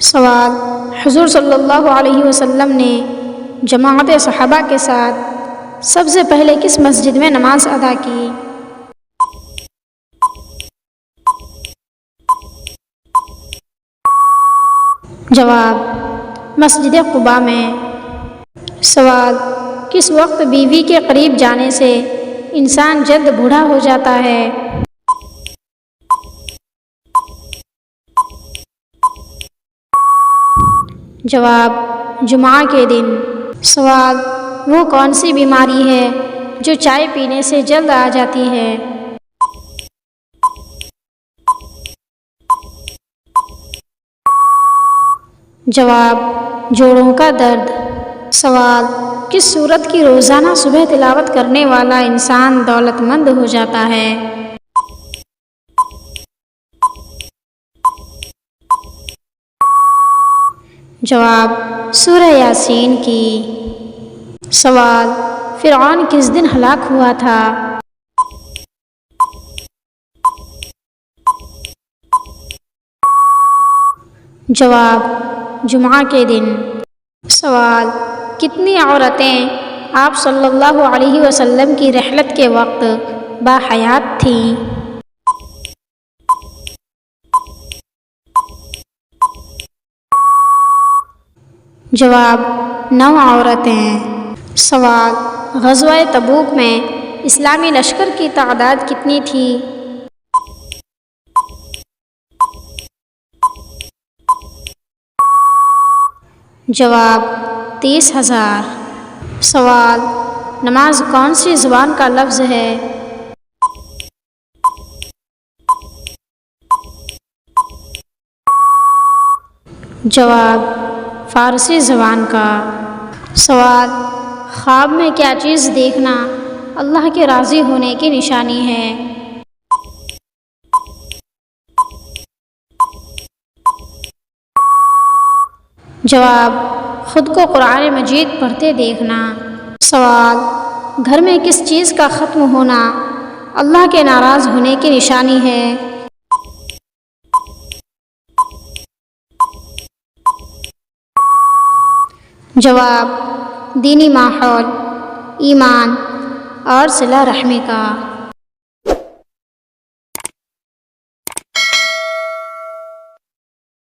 سوال: حضور صلی اللہ علیہ وسلم نے جماعت صحابہ کے ساتھ سب سے پہلے کس مسجد میں نماز ادا کی؟ جواب: مسجد قباء میں۔ سوال: کس وقت بیوی کے قریب جانے سے انسان جلد بوڑھا ہو جاتا ہے؟ جواب: جمعہ کے دن۔ سوال: وہ کون سی بیماری ہے جو چائے پینے سے جلد آ جاتی ہے؟ جواب: جوڑوں کا درد۔ سوال: کس سورت کی روزانہ صبح تلاوت کرنے والا انسان دولت مند ہو جاتا ہے؟ جواب: سورہ یاسین کی۔ سوال: فرعون کس دن ہلاک ہوا تھا؟ جواب: جمعہ کے دن۔ سوال: کتنی عورتیں آپ صلی اللہ علیہ وسلم کی رحلت کے وقت باحیات تھیں؟ جواب: 9 عورتیں۔ سوال: غزوہ تبوک میں اسلامی لشکر کی تعداد کتنی تھی؟ جواب: 30,000۔ سوال: نماز کون سی زبان کا لفظ ہے؟ جواب: فارسی زبان کا۔ سوال: خواب میں کیا چیز دیکھنا اللہ کے راضی ہونے کی نشانی ہے؟ جواب: خود کو قرآن مجید پڑھتے دیکھنا۔ سوال: گھر میں کس چیز کا ختم ہونا اللہ کے ناراض ہونے کی نشانی ہے؟ جواب: دینی ماحول، ایمان اور صلہ رحمی کا۔